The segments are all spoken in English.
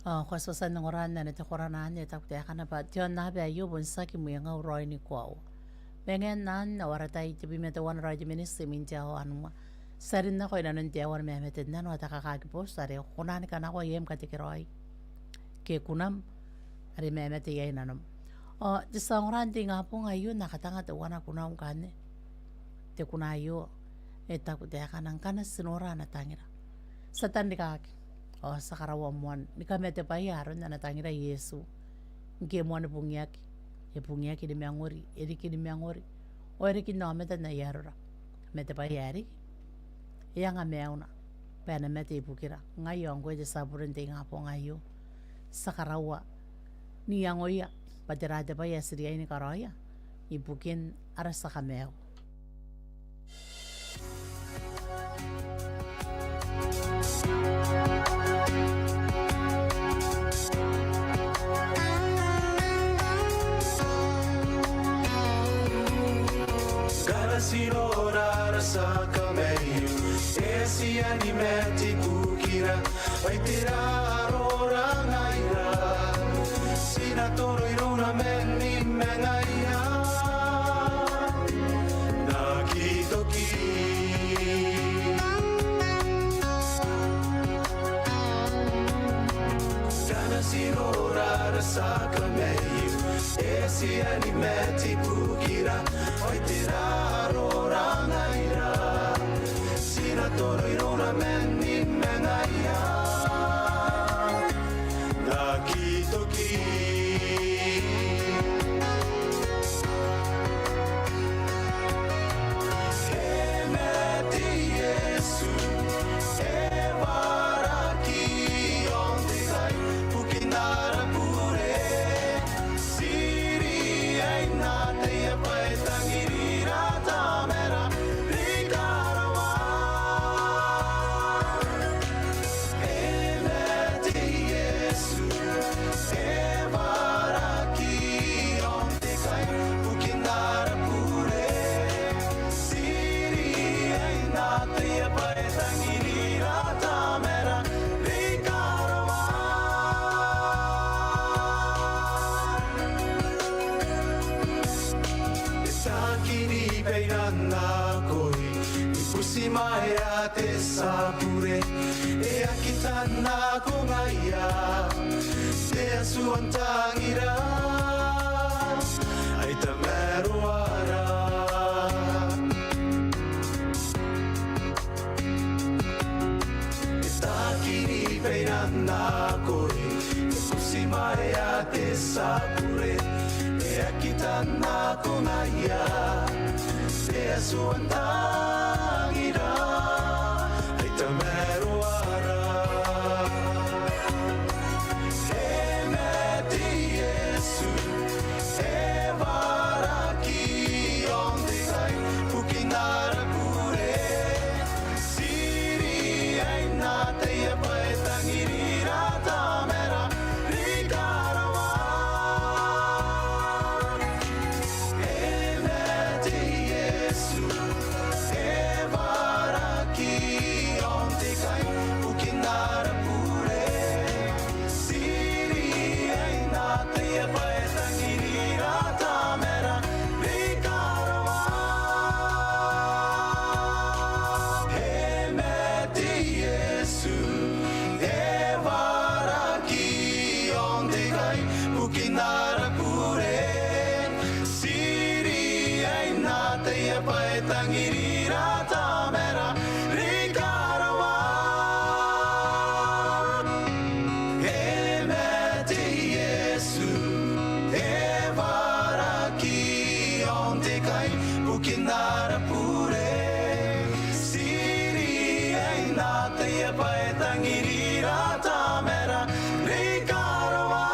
kwa sasa ngorana ne te korana ne tak te kana ba tion na ba yo bon saki mu nga roi ni kwao bengen nan na warata i te bi me te wan roi ministry min te ho anu sarin na ko ina nan te wan me me te nan wa ta ka ki post are kona ni kana ko yem ka te roi ke kunam are me me te ye nanam te sangoran te nga po nga yo nakatanga te wana kunam kane te kuna yo e tak te kana sinora na tangira satan dikaki sakarawa muan ni kame te pai aron na natangira Yesu nke muan pungiaki de miangori eriki de miangori o eriki no meta na yarora mete pai yari yanga meuna pena mete ipukira ngayo ngo je saburen te ngapo ngayo sakarawa ni yangoya patera te pai asiri ini karaya ipukin ara sakameo Sinora rasa kameyu esi animeti kukira vai tirar orang aira sinatoro iruna meni mengaia nakitoki Kana sinora rasa kameyu esi animeti kukira vai tirar orang aira sinatoro iruna meni mengaia nakitoki emeti Yesu evaraki ondegai pukinara pure siri ainate ya paetangirira tamera rikarawa emeti Yesu evaraki ondegai pukinara pure siri ainate ya paetangirira tamera rikarawa Sakini peirana koi Ipusi mai a te sapure E akitana ko ngaia Te asuantangira Ai te meruara Sakini peirana koi Ipusi mai a te sapure E akitana ko ngaia Te asuantangira Ai te meruara Emeti Yesu evaraki ondegai pukinara pure Siri ainate e paetangirira tamera rikarawa Emeti Yesu evaraki ondegai pukinara pure Siri ainate e paetangirira tamera rikarawa Emeti Yesu evaraki ondegai pukinara pure Siri ainate e paetangirira tamera rikarawa Emeti Yesu evaraki ondegai pukinara pure Siri ainate e paetangirira tamera rikarawa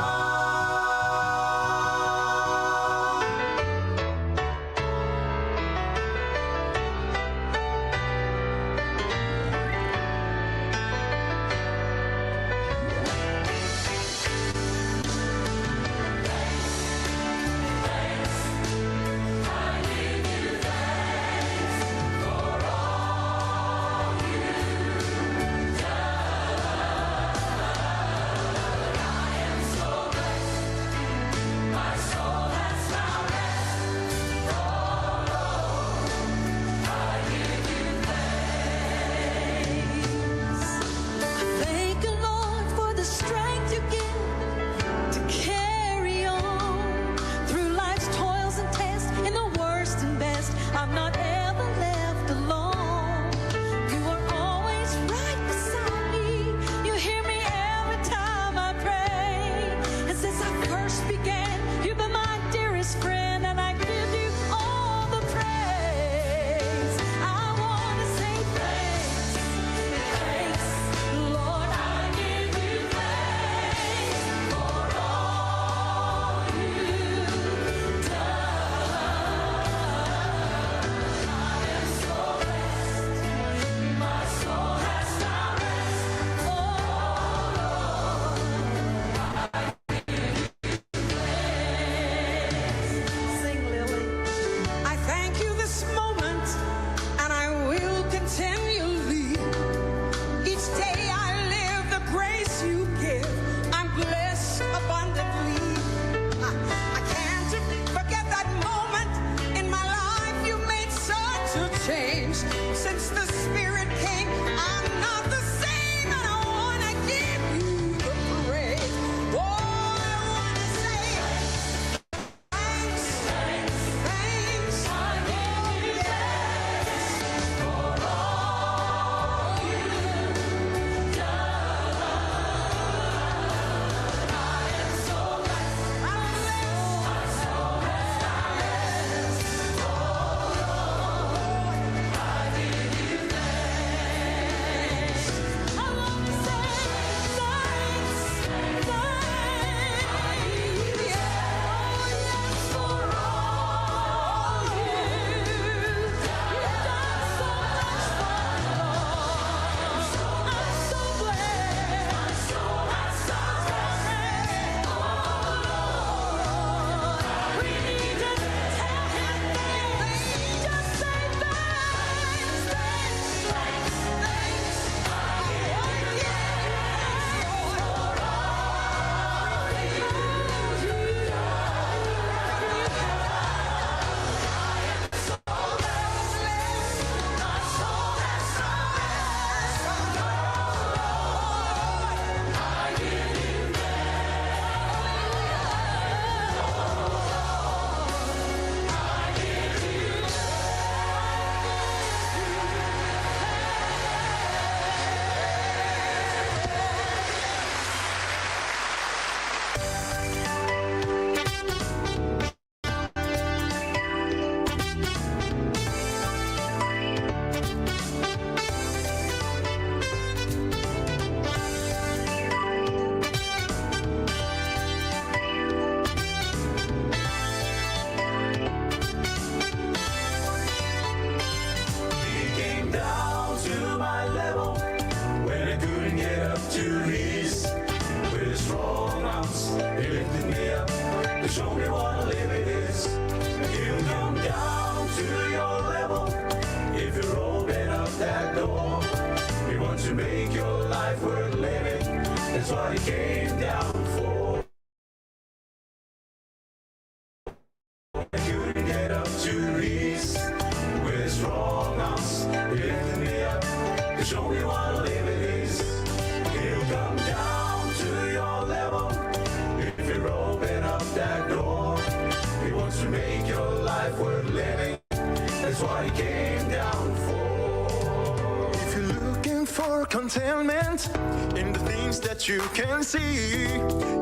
life worth living. That's what he came down for. If you're looking for contentment in the things that you can see,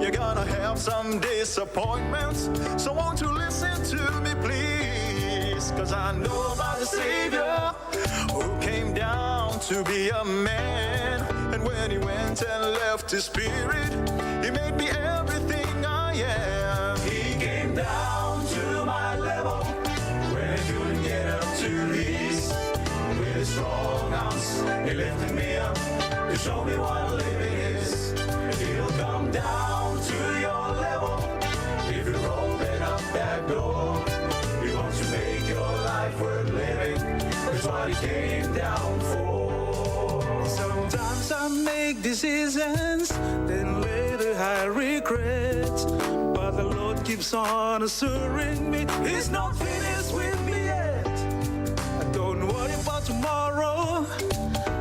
you're gonna have some disappointments. So won't you listen to me, please? Cause I know about the Savior who came down to be a man. And when he went and left his spirit, he made me everything I am. He came down to my level when I couldn't get up to his. With his strong arms, he lifted me up to show me what living is. And he'll come down to your level if you open up that door. He wants to make your life worth living. That's what he came down for. Sometimes I make decisions, then later I regret. But the Lord keeps on assuring me He's not finished with me yet. I don't worry about tomorrow.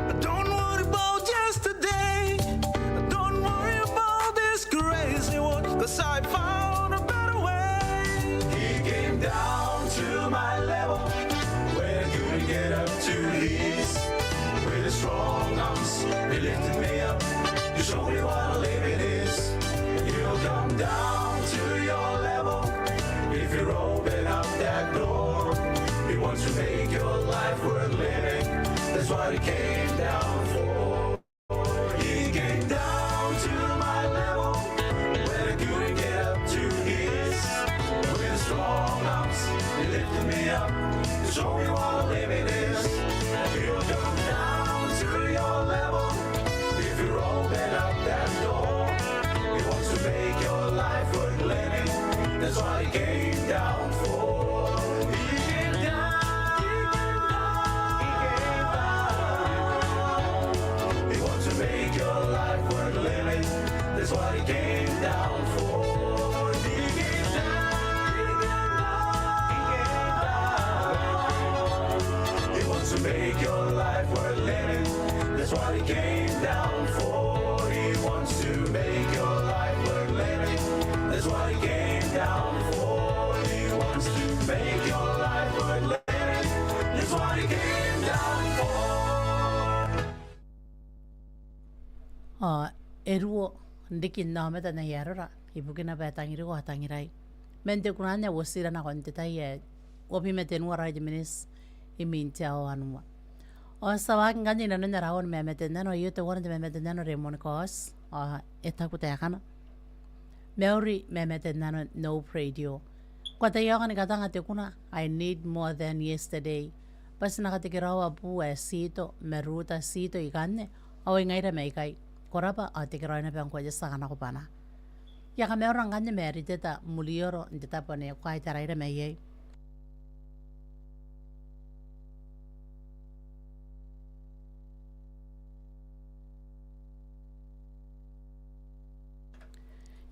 I don't worry about yesterday. I don't worry about this crazy world, cause I found a better way. He came down to my level when I couldn't get up to his. With his strong arms, he lifted me up to show me what living is. He'll come down to your level if you open up that door. He wants to make your life worth living. That's what he came down for. He came down to my level when I couldn't get up to his. With his strong arms, he lifted me up to show me what living is. He'll come down to your level if you open up that door. He wants to make your life worth living. That's what he came down for. He came down. He wants to make your life worth living. That's what he came down for. He came down. He wants to make your life worth living. That's what he came down for. He wants to make your life worth living. That's what he came down for. He wants to make your life worth living. That's what he came down for. Eruo ndiki nameta na yarora ibukina batangiru hatangirai mente kunanya wasira na konteta ye obimete nuara jeminis imintia o anuma o sawa ngani na nana rawon memete nano yote wonde memete nano remon kos etakuta kana meuri memete nano no radio kwata yagan katanga te kuna I need more than yesterday pas nakatikirawa pu sito meruta sito ikanne o ngaira meikai korapa atikirawa na pang kwaja sakana ko pana ya ka meron ngane meriteta mulioro ndeta pane kwai taraira meye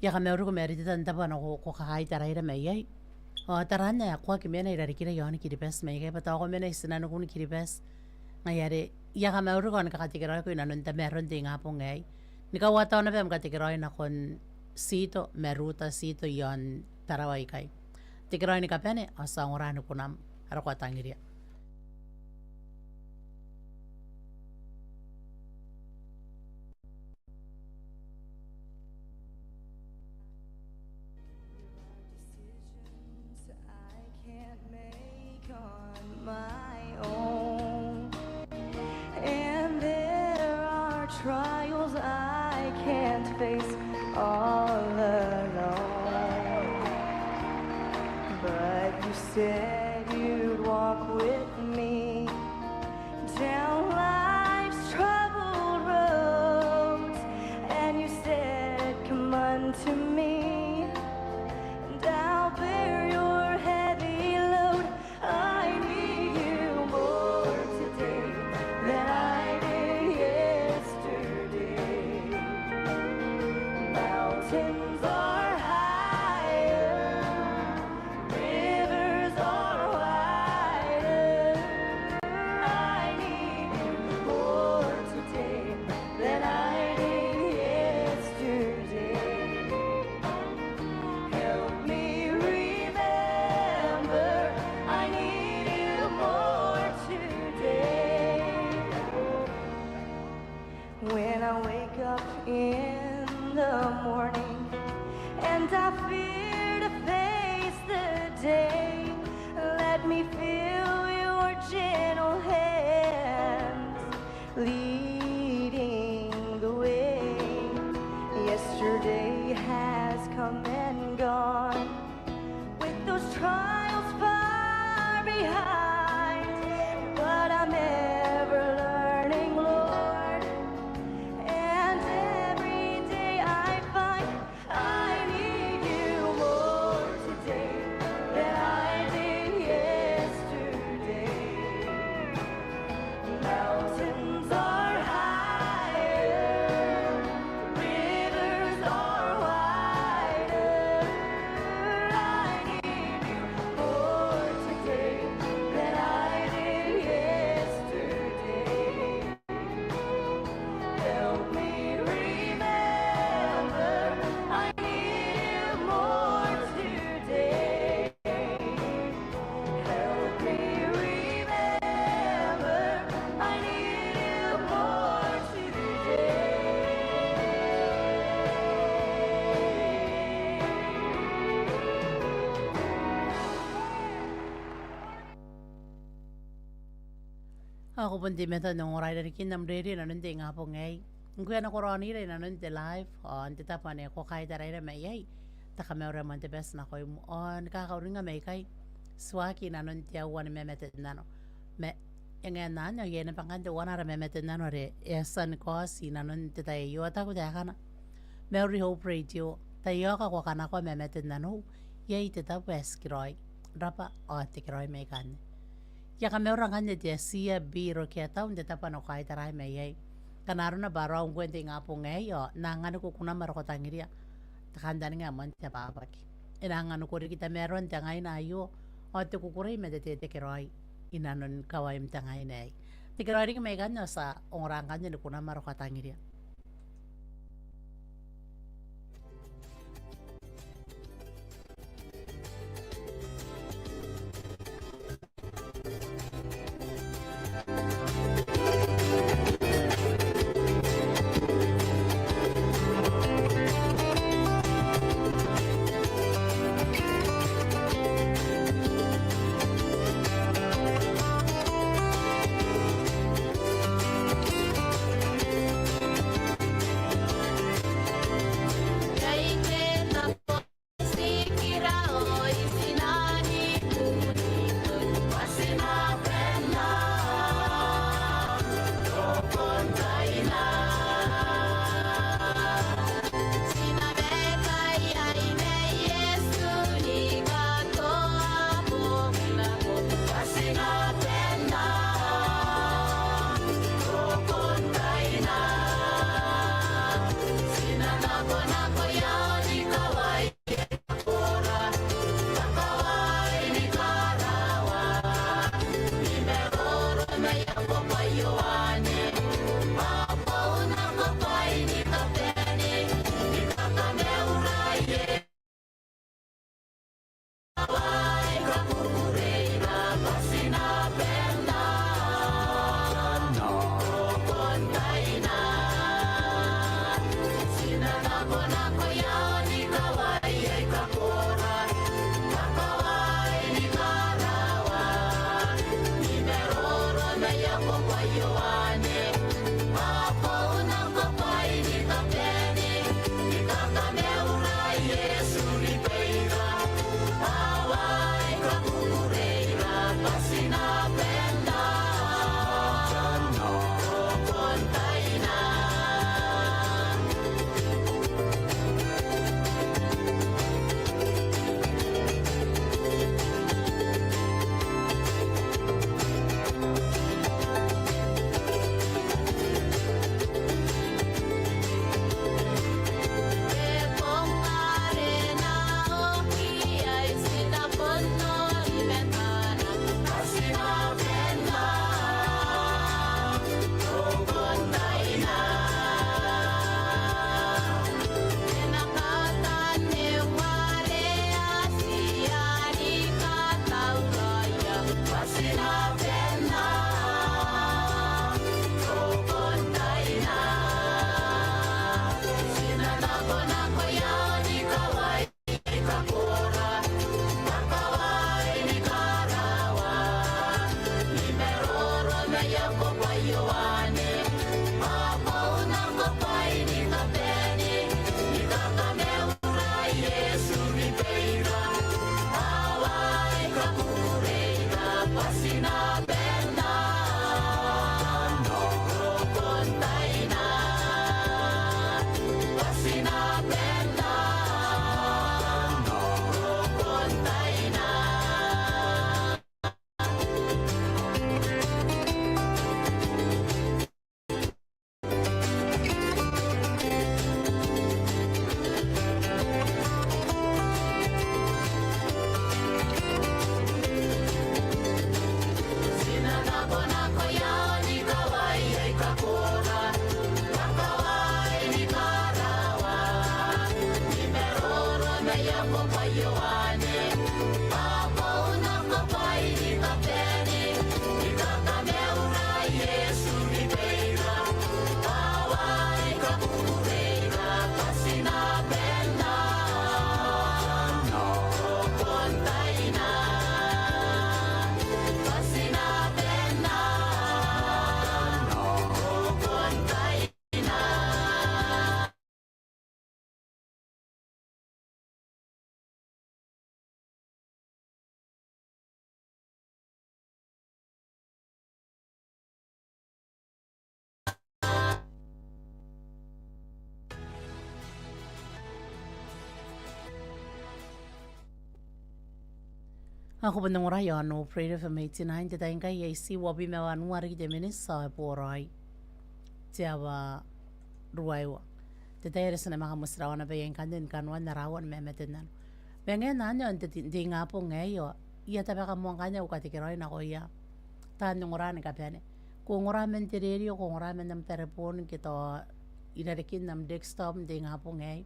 ya ka meron ko meriteta ndeta pana ko kai taraira meye o tarana ya kwa kimena irarikira yoni kiripes meye pata ko mena isina no kun kiripes ngayare ya ka meron ko nakatikirawa ko inanon ta meron dinga po ngay nikawata na pem katikirawa na kon sito meruta sito yon tarawai kai tikirawa ni kapene asang orano kunam arako tangiria Trials I can't face all alone, but you said you'd walk with me down life's troubled roads, and you said, come unto me, and I'll bear your heavy load. I need you more today than I did yesterday. Mountains are higher, rivers are wider. I need you more today than I did yesterday. Help me remember I morning, and I fear to face the day. Let me feel your gentle hands leading the way. Yesterday has come and gone, with those trials far behind, but I'm ever learning, Lord, and every day I find I need you more today than I did yesterday. Mountains are higher, rivers are wider. I need you more today than I did yesterday. Help me remember I need you more today. Help me remember I need you more today. Ako pun di meta nung oray na kinam riri na nunti nga po ngay. Ngkuya na koroni rin na nunti live. O, ang titapan niya ko kahit aray na may ay. Taka may oray man best na ko yung on. Kakaurin nga may kay. Swaki na nunti awan may metet na no. Me, yung nga na nyo, yan ang pangkanda wana ra may metet na no re. Esan ko si na nunti tayo. Yo ataku tayo ka na. Mary Hope Radio. Tayo ka kwa ka na ko may metet na no. Yay tita West Kiroy. Rapa o tikiroy may kan. Ya kami orang kan dia sia biro kita unde tapa no kai tarai meyai kanaro na baro ang kwente nga po ngayo nangano ko kuna maroko tangiria takandani nga man ta papaki inangano ko kita meron tangay na ayo o te kukuray medete kiroi inanon kawai tangay na tikiroi ka may ganyo sa orang kan ni kuna maroko tangiria. Ako bandang orayo ano prayer for me tonight that I kay si wabi me wan wari de minisa porai tiawa ruaiwa tetay resna maka musrawa na bayan kanden kanwan narawan me metenan bengen nanyo di nga po ngayo iya tabi ka mo kanya ukatikiroy na ko iya tanong oran ka pene kung oramen tirerio kung oramen ng telepon kito inarikin ng desktop di nga po ngay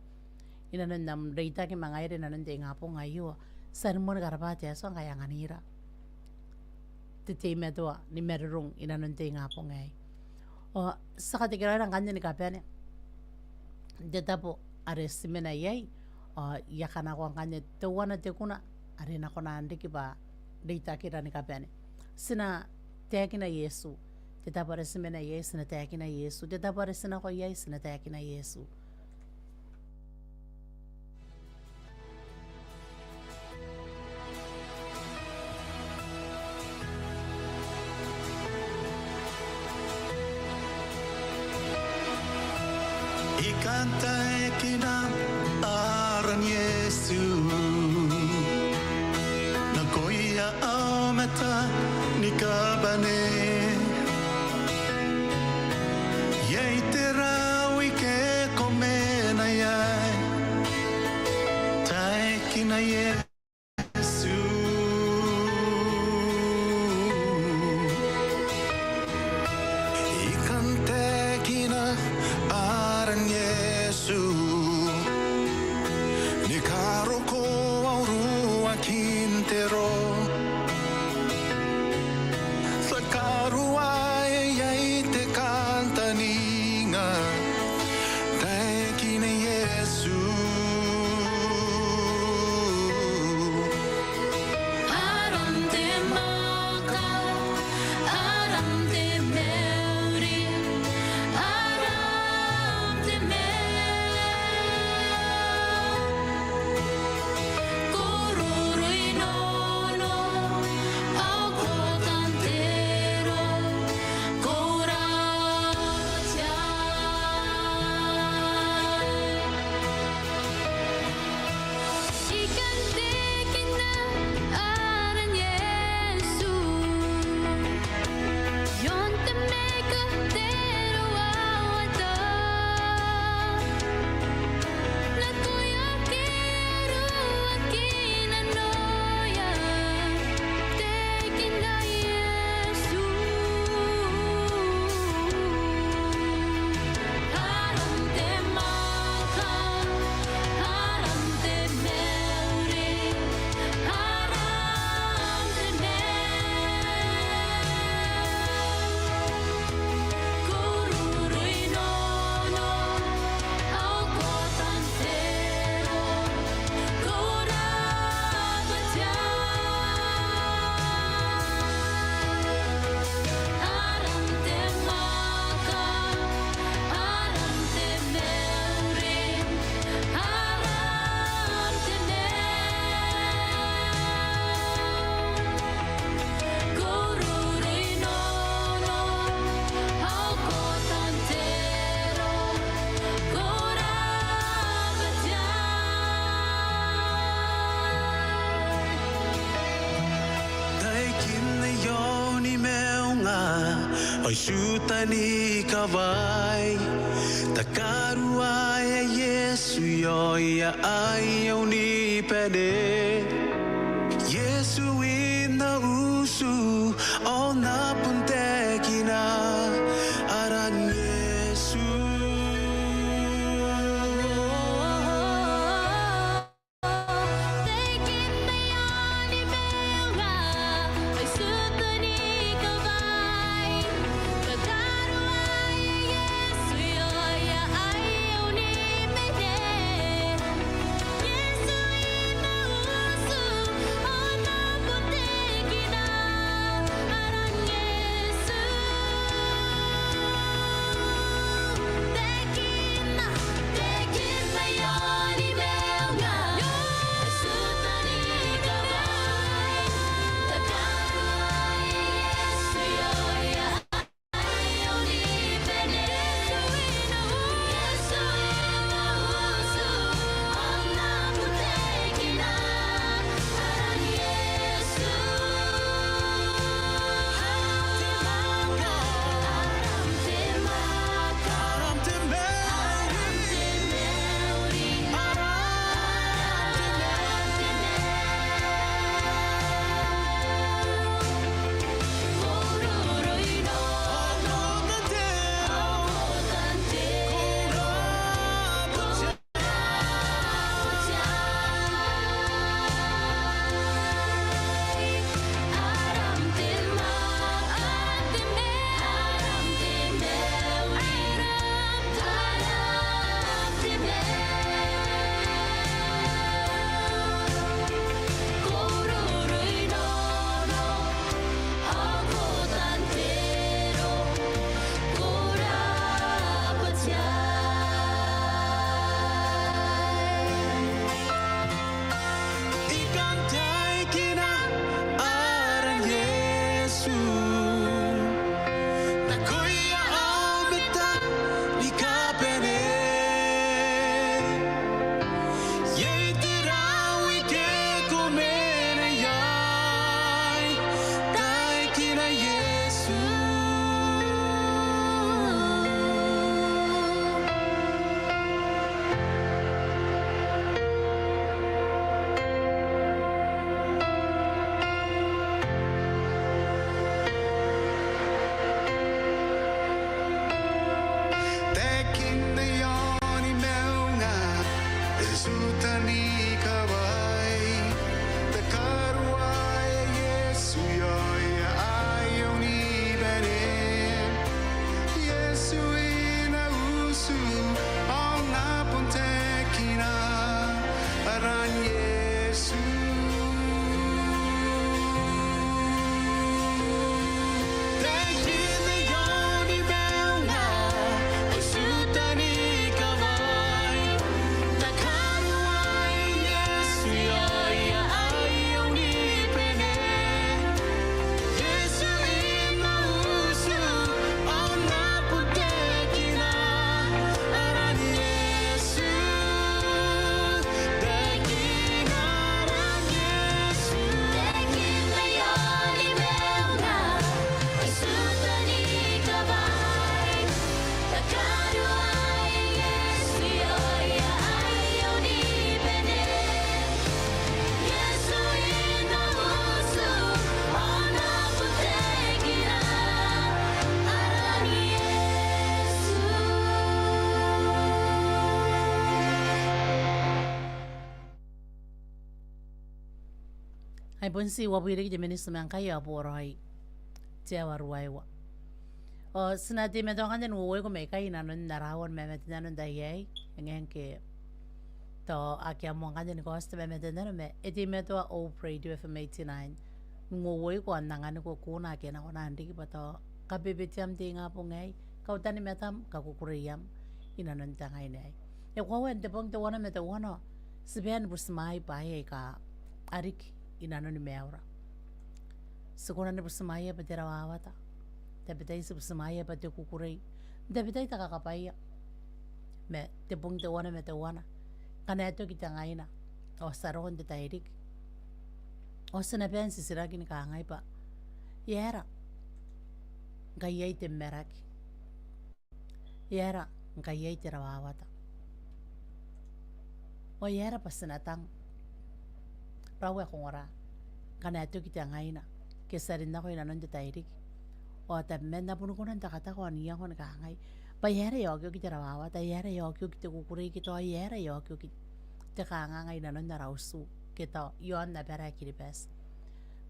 inanon ng data ki mga ire nanon di nga po ngayo sermon garabate so kaya nganira titime to ni merung inanon te nga po ngay o sa katikira ng kanya ni kapene deta po ares mena yay o yakan ako ang kanya tuwa na te kuna arin ako na andi kiba data kira ni kapene sina teki na Yesu deta po ares mena yay sina teki na Yesu deta po ares na ko yay sina teki na Yesu. Ikanta ekina aran Yesu Nakoya aumeta nikabane Yei terawi ke komena yai Taekina Yesu Ikanta ekina aran Yesu Ni karo ko aurua kintero Sa karua e te kanta ninga Taeki na Yesu Aram te maka, aram te meuri, aram te me. Kururui nono, au kotantero, Ikan tekina aran Yesu Yon te meka tero awata Na kuya kero akina noya Tekina Yesu Aram te maka Aram te meuri, aram te me. Kururui nono, au kotantero, Aram te maka, aram te meuri, aram te me. Kururui nono, au kotantero, Taikin na yoni meunga Oi sutani kawai Takarua ya Yesu yo ya ayoni pede Yesu ina usu ona puntekina aran Yesu ai bonsi wa bwire ki minister man kaya boroi tia waruaiwa o sinati me dongan den wo ko me kai nanon narawon me met nanon dai ngen ke to akia mongan den cost me met nanon me eti me to o pray do for 89 ngo wo ko nangan ko kuna ke na ona ndi pa to ka bebe tiam tinga po ngai ka utani metam ka kukuriyam inanon tangai nei e ko wen te pong te wana me te wana siben busmai pa ye ka arik inanon ni meura sekona ne busmai pa tera wawata te betai se busmai pa te kukurei te betai ta ka pai me te pong te wana kana to ki tangai na o saron te tairik o sena pensi siraki ni ka ngai pa yera gayai te meraki yera gayai te rawawata o yera pasenatang rawe kongora kana to kita ngaina ke sarinda ko inanon te tairik o ta menda punu konan ta kata ko niya ko ka ngai pa yera yo kyo kita rawawata yera yo kyo kita kukurei kita yera yo kyo kita te ka ngai inanon na rausu kita yon na pera kiripes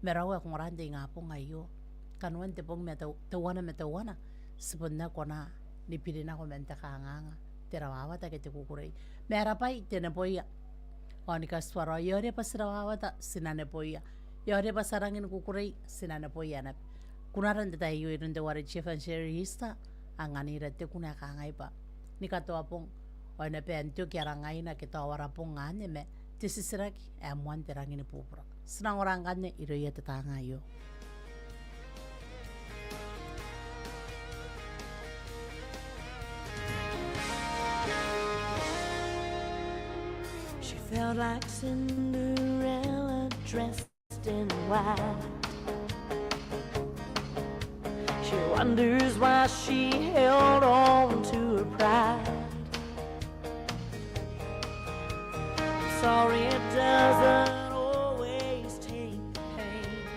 merawe kongora te ngapo ngayo kanuan te pong te wana sebenarnya kona dipilih ko menta kanganga terawawa ta kete kukurei mera pai tene poia onika swara yore pasrawawa ta sinane poia yore pasarangin kukurei sinane poia na kunaran te tayo iron te wari chief and sherista angani rete kuna kangai pa nikato apong ona pento kiarangai na kita warapong ngane me tisisiraki amwan terangin pupra senang orang kane iro ya tetanga yo. She felt like Cinderella dressed in white. She wonders why she held on to her pride. I'm sorry it doesn't always take pain.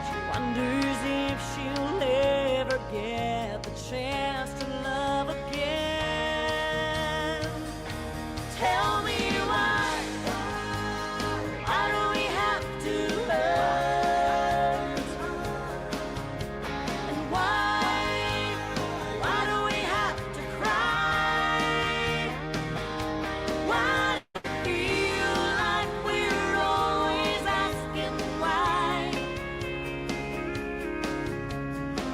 She wonders if she'll ever get the chance to love again. Tell me why do we have to hurt? And why do we have to cry? Why do we feel like we're always asking why?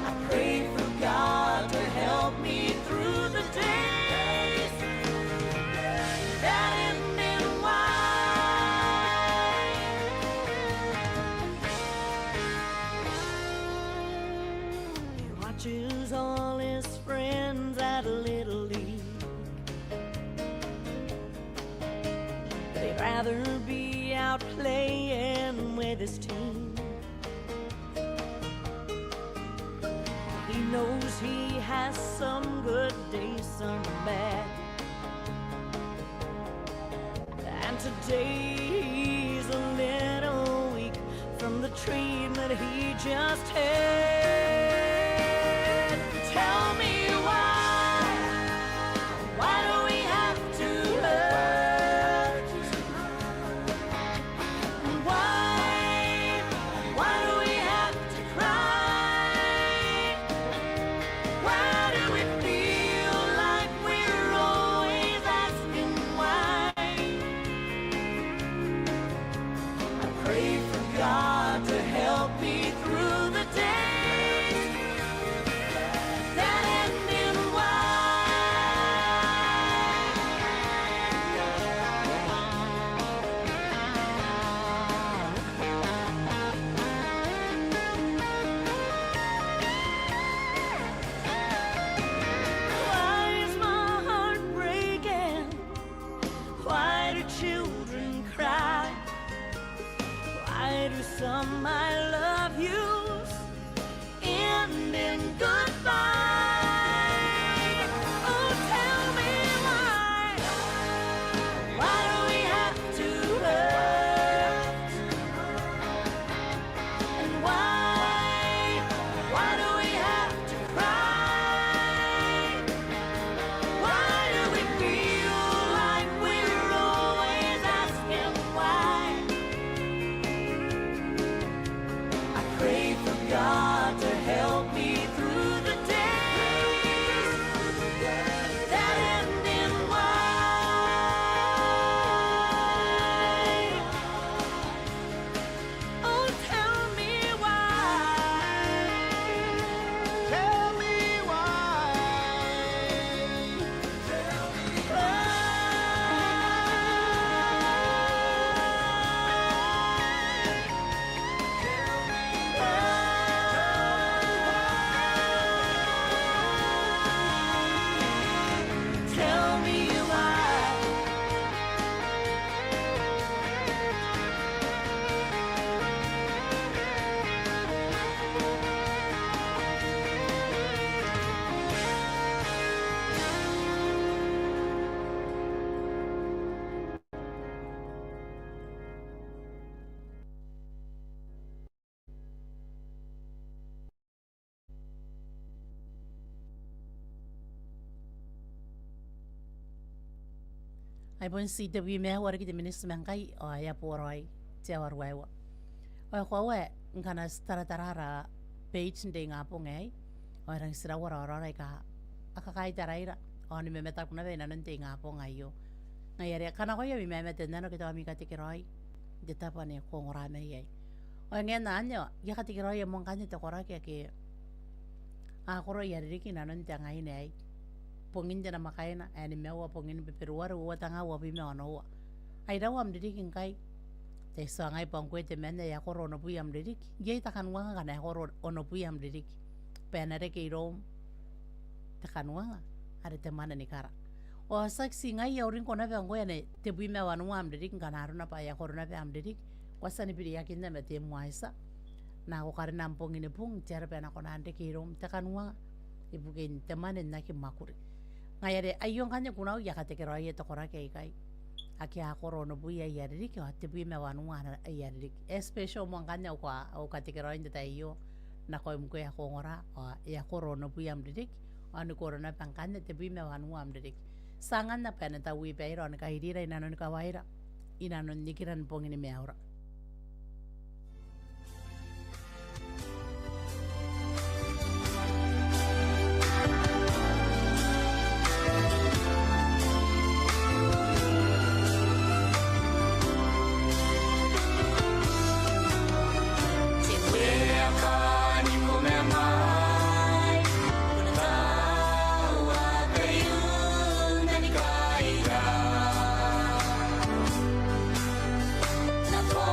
I pray for God to help me through the days that end in He watches all his friends at Little League. They'd rather be out playing with his team. He knows he has some good days, some bad. And today he's a little weak from the treatment he just had. Tell me why do we have to hurt? And why do we have to cry? Why do we feel like we're always asking why? I pray for God to help me through the days that end in Why is my heart breaking? Why do children cry? Why do some I love yous end in goodbye? Oh, tell me why. Why do we have to hurt? And why do we have to cry? Why do we feel like we're always asking why? ai bon si te wi me wara ki te minister men kai o ia poroi te war wewa o ko we ngana staratarara page ndei ngā po ngai o rang sira wara ora ka aka kai taraira o ni me meta kuna ve na ndei ngā po ngai yo ngai area kana ko ia mi me mete nano ki to ami ka te kiroi de tapa ne ko ngora me ai o nge na anyo ya ka te kiroi mo ngani te kora ke a koro ia riki na nante ngai nei pongin jana makaina ani mewa pongin peperuara ua tanga ua pime ono ai rawa amdiriki kai te so ngai pangkue te mene ya koro ono pui amdiriki ye takan wanga kana koro ono pui amdiriki pena reke iro takan wanga are te mana ni kara o saksi ngai ya urin kona pe ngoe ne te pui me wanu amdiriki kana aruna pa ya koro na pe amdiriki kwasani piri yakinda me te muaisa na ko kare nam pongin pung tiara pena kona andeke iro takan wanga ibukin te mana na ki makuri ngai ere ayong kanya kunau ya kate kero ai to kora ke kai aki a koro no bui ai ri ki te bui me wanu ana ai ri especially mo kanya kwa o kate kero ai ta iyo na ko mko ya ngora o ya koro no bui am ri anu koro na pankanya te bui me wanu am ri sangan na pena ta wi pe ro na kai ri na no ka waira ina no nikiran pongini me aura Not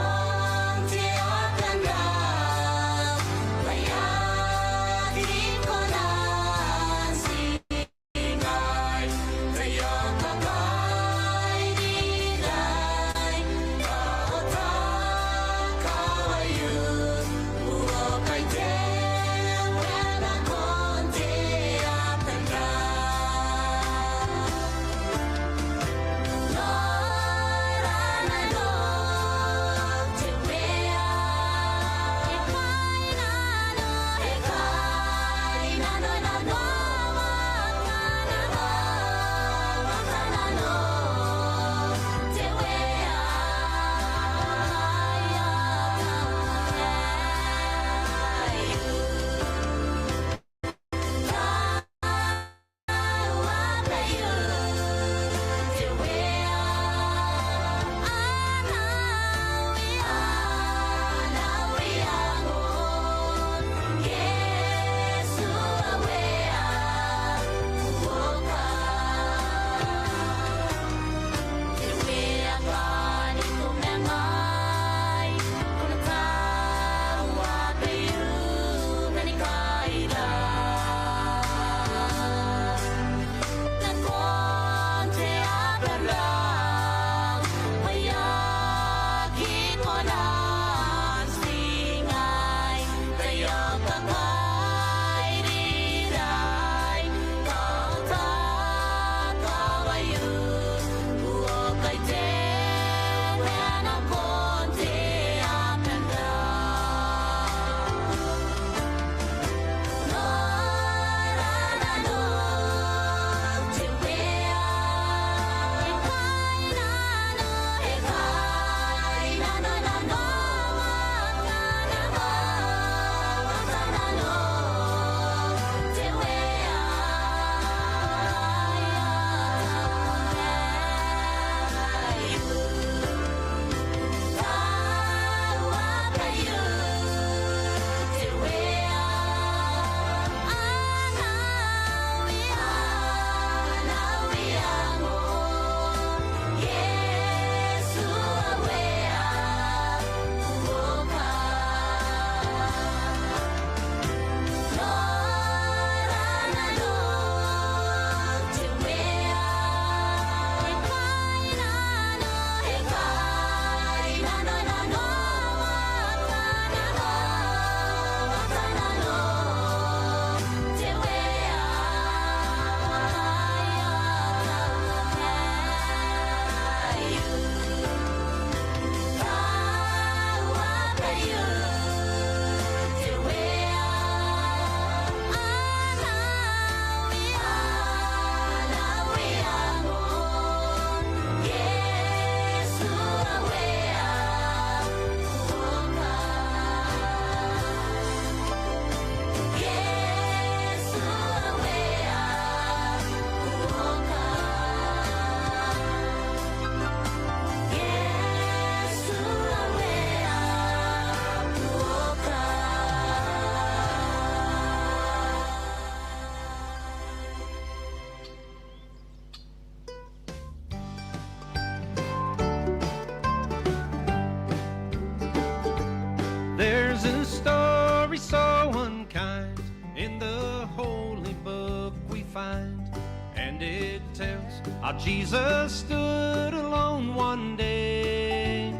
Jesus stood alone one day,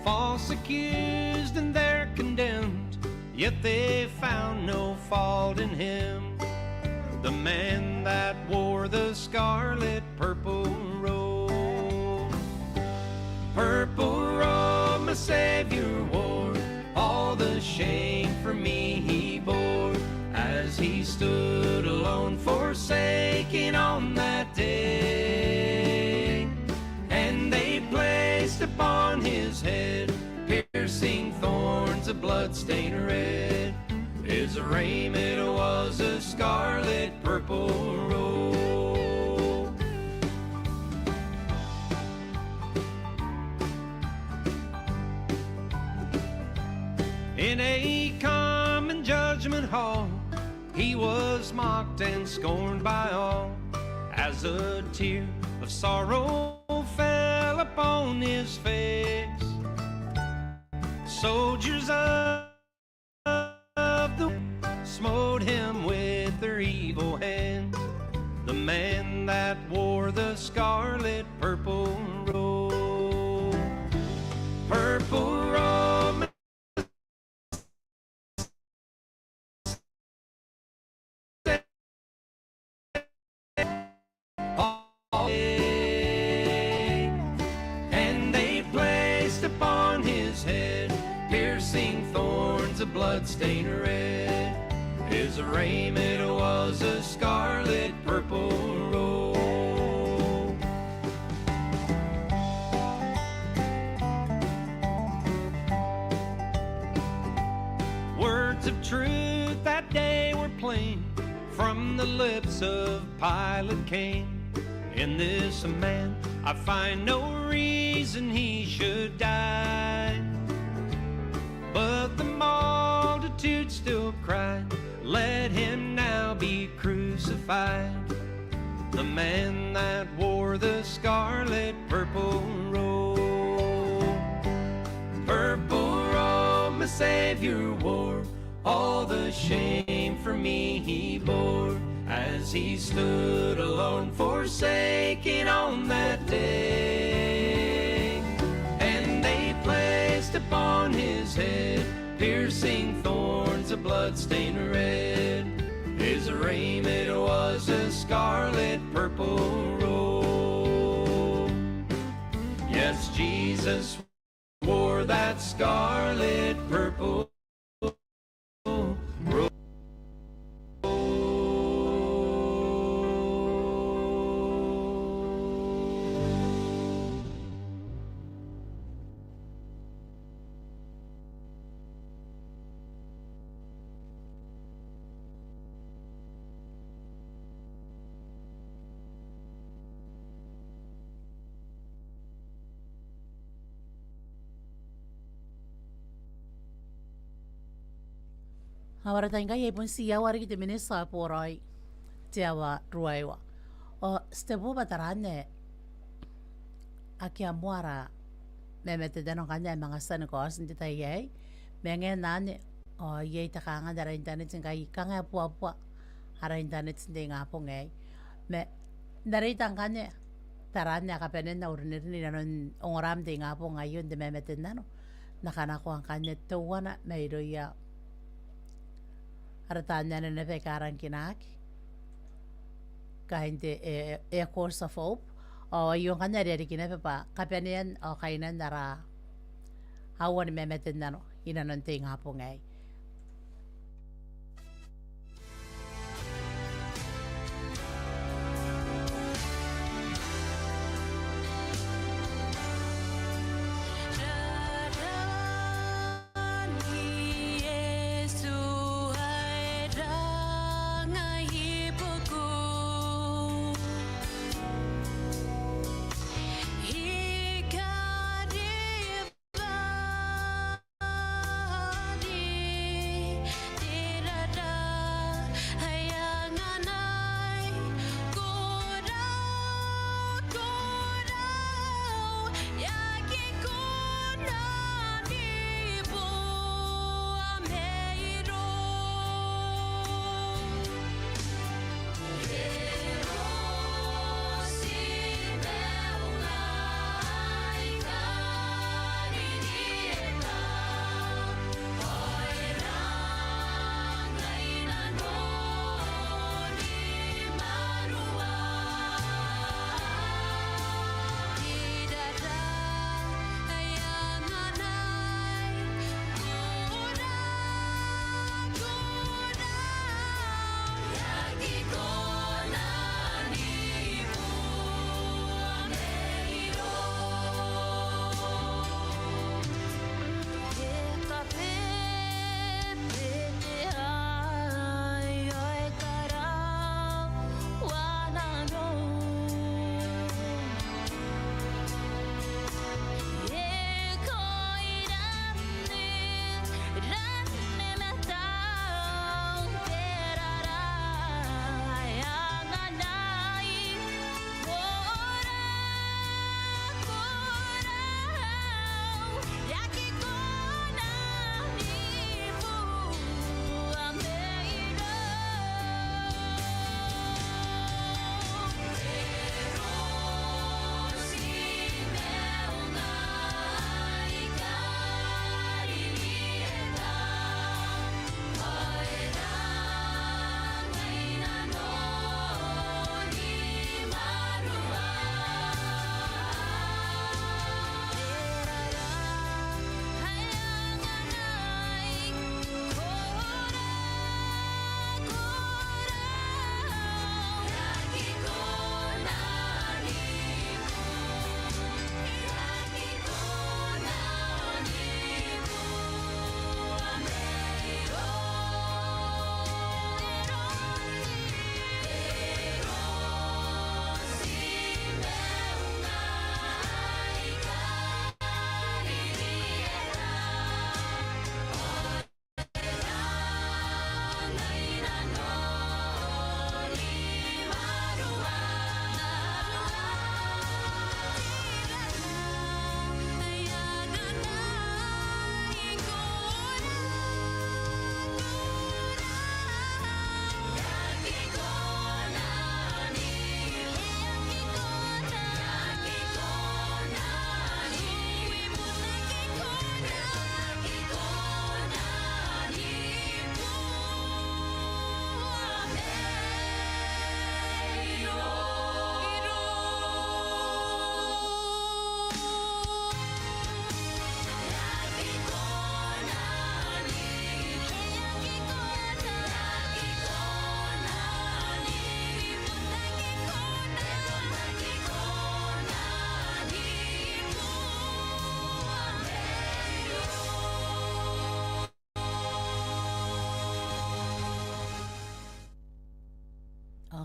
false accused and they're condemned, yet they found no fault in him. The man that wore the scarlet purple robe. Purple robe my Savior wore, all the shame for me he bore, as he stood alone forsaken on that day. And they placed upon his head piercing thorns of blood-stained red. His raiment was a scarlet purple robe. In a common judgment hall, he was mocked and scorned by all, as a tear of sorrow fell upon his face. Soldiers of the smote him with their evil hands. The man that wore the scarlet purple robe. Purple robe. And they placed upon his head piercing thorns of blood-stained red. His raiment was a scarlet purple robe. Words of truth that day were plain from the lips of Pilate came. In this man I find no reason he should die. But the multitude still cried, let him now be crucified. The man that wore the scarlet purple robe. Purple robe my Savior wore, all the shame for me he bore, as he stood alone forsaken on that day. And they placed upon his head piercing thorns of blood-stained red. His raiment was a scarlet purple robe. Yes, Jesus wore that scarlet purple robe. Awara tainga ye pun siya wari kite minisa porai tiawa ruaiwa. O stebo batarane akia muara memete dano kanya mga sana ko asin tita ye mengen nane o ye takanga dara internet singai kanga puapua ara internet sinde ngapo ngai me dari tangkanya taranya kapenen na urinirin nanon ongoram de ngapo ngayon de memete nano nakanako ang kanya tuwana mayro ya Aratanya na napekarang kinaki. Kahinte a course of hope. O yung kanya rin kinapa kapanian o kainan nara awan memetin na no. Inanonting hapo ngay.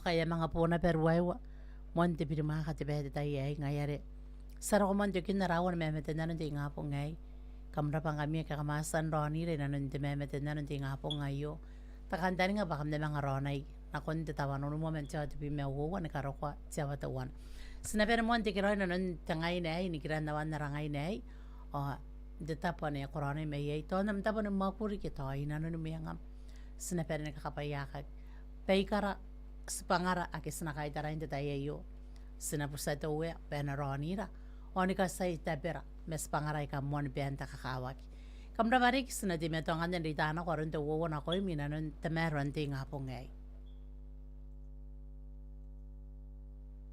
kaya mga puna perwewa. Monte pirma ka tibe tayo ay ngayari. Sara ko monte kinarawan memete na nunti nga po ngay. Kamra pang kami kakamasan Ronnie rin na nunti memete na nunti nga po ngayo. Takandani nga bakam na mga Ronay. Nakon titawan no moment siya tibi mewo na karokwa siya watawan. Sinabi mo monte kiroy na nun tangay na ay nikiran nawan na rangay na ay. O dita po na korona may ay to nam tapo ng mapuri kita ay nanon umiyangam. Sinabi na kakapayakag. Paykara sa pangara akis na kahit tarayin tayo sinapusa ito uwi penaronira o ni ka sa itapira mes pangaray ka mo ni benta kakawak kamra marik sinadime to nga nandita na ko rin to uwa na ko yung minanon tameron ti nga po ngay